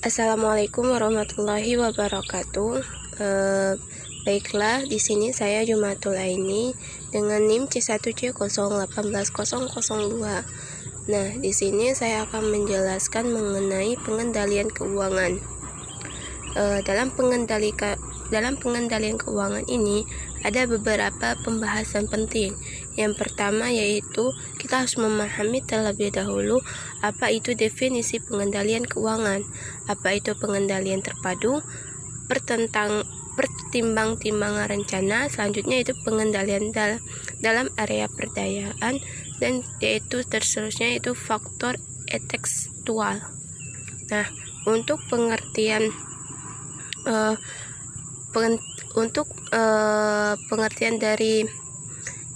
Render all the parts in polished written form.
Assalamualaikum warahmatullahi wabarakatuh. Baiklah, di sini saya Jumatul Aini dengan NIM C1C0180002. Nah, di sini saya akan menjelaskan mengenai pengendalian keuangan. Dalam pengendalian keuangan ini ada beberapa pembahasan penting. Yang pertama yaitu kita harus memahami terlebih dahulu apa itu definisi pengendalian keuangan, apa itu pengendalian terpadu, pertimbang-timbangan rencana, selanjutnya itu pengendalian dalam area perdayaan, dan yaitu seterusnya itu faktor tekstual. Nah, untuk pengertian dari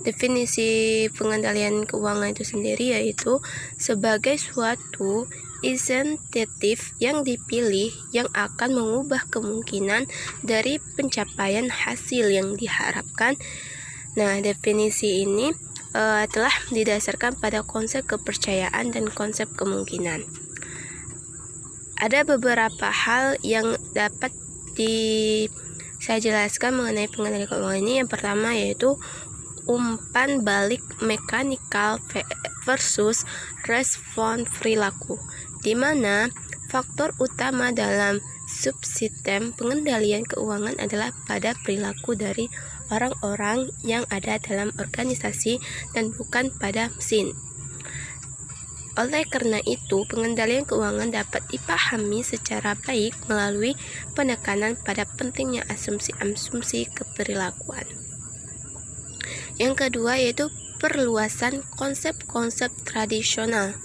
definisi pengendalian keuangan itu sendiri yaitu sebagai suatu insentif yang dipilih yang akan mengubah kemungkinan dari pencapaian hasil yang diharapkan. Nah, definisi ini telah didasarkan pada konsep kepercayaan dan konsep kemungkinan. Ada beberapa hal yang dapat saya jelaskan mengenai pengendalian keuangan ini. Yang pertama yaitu umpan balik mekanikal versus respon perilaku, di mana faktor utama dalam subsistem pengendalian keuangan adalah pada perilaku dari orang-orang yang ada dalam organisasi dan bukan pada mesin. Oleh karena itu, pengendalian keuangan dapat dipahami secara baik melalui penekanan pada pentingnya asumsi-asumsi keperilakuan. Yang kedua yaitu perluasan konsep-konsep tradisional.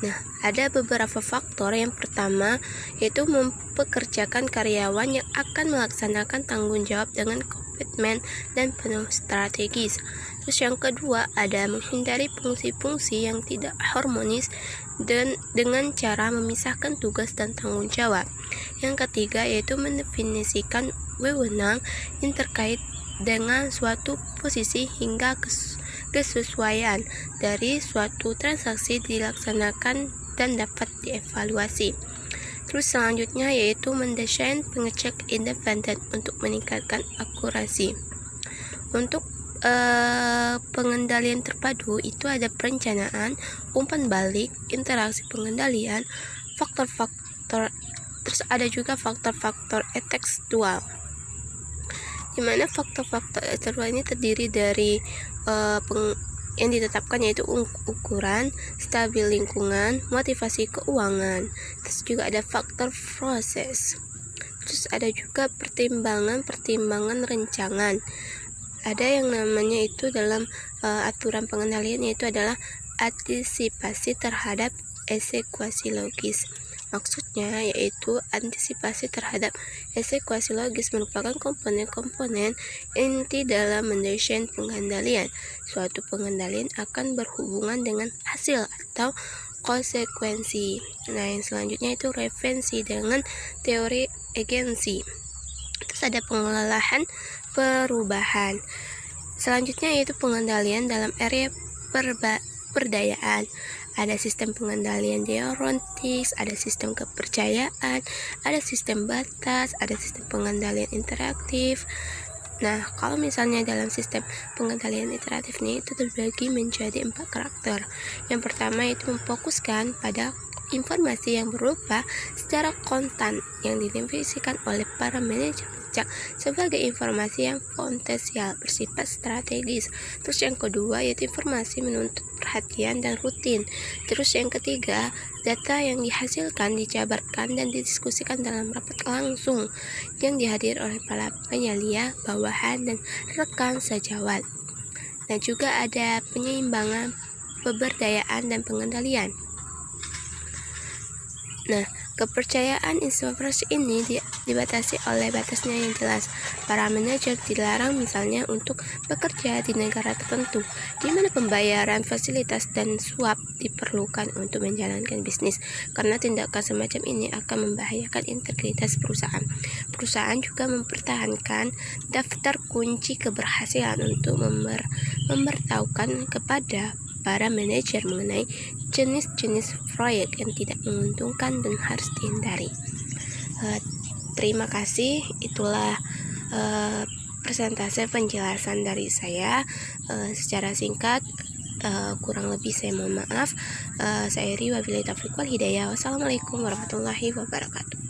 Nah, ada beberapa faktor. Yang pertama yaitu mempekerjakan karyawan yang akan melaksanakan tanggung jawab dengan komitmen dan penuh strategis. Terus yang kedua ada menghindari fungsi-fungsi yang tidak harmonis dan dengan cara memisahkan tugas dan tanggung jawab. Yang ketiga yaitu mendefinisikan wewenang yang terkait dengan suatu posisi hingga kesesuaian dari suatu transaksi dilaksanakan dan dapat dievaluasi. Terus selanjutnya yaitu mendesain pengecek independen untuk meningkatkan akurasi. Untuk pengendalian terpadu itu ada perencanaan, umpan balik, interaksi pengendalian, faktor-faktor, terus ada juga faktor-faktor tekstual, di mana faktor-faktor tekstual ini terdiri dari yang ditetapkan yaitu ukuran, stabil lingkungan, motivasi keuangan, terus juga ada faktor proses, terus ada juga pertimbangan rencangan. Ada yang namanya itu dalam aturan pengendalian yaitu adalah antisipasi terhadap eksekusi logis. Maksudnya yaitu antisipasi terhadap eksekusi logis merupakan komponen-komponen inti dalam mendesain pengendalian. Suatu pengendalian akan berhubungan dengan hasil atau konsekuensi. Nah, yang selanjutnya itu referensi dengan teori agensi. Terus ada pengelolaan perubahan. Selanjutnya yaitu pengendalian dalam area perdayaan. Ada sistem pengendalian deontologis, ada sistem kepercayaan, ada sistem batas, ada sistem pengendalian interaktif. Nah, kalau misalnya dalam sistem pengendalian interaktif ini itu terbagi menjadi 4 karakter. Yang pertama itu memfokuskan pada informasi yang berupa secara konstan yang didefinisikan oleh para manajer sebagai informasi yang potensial bersifat strategis. Terus yang kedua yaitu informasi menuntut perhatian dan rutin. Terus yang ketiga, data yang dihasilkan dijabarkan dan didiskusikan dalam rapat langsung yang dihadiri oleh para penyelia, bawahan, dan rekan sejawat. Dan juga ada penyeimbangan pemberdayaan dan pengendalian. Nah, kepercayaan informasi ini dibatasi oleh batasnya yang jelas. Para manajer dilarang misalnya untuk bekerja di negara tertentu, di mana pembayaran fasilitas dan suap diperlukan untuk menjalankan bisnis, karena tindakan semacam ini akan membahayakan integritas perusahaan. Perusahaan juga mempertahankan daftar kunci keberhasilan untuk memberitahukan kepada para manajer mengenai jenis-jenis proyek yang tidak menguntungkan dan harus dihindari. Terima kasih, itulah persentase penjelasan dari saya secara singkat. Kurang lebih saya mohon maaf. Saya Ri, wabillahi taufiq wal hidayah. Wassalamualaikum warahmatullahi wabarakatuh.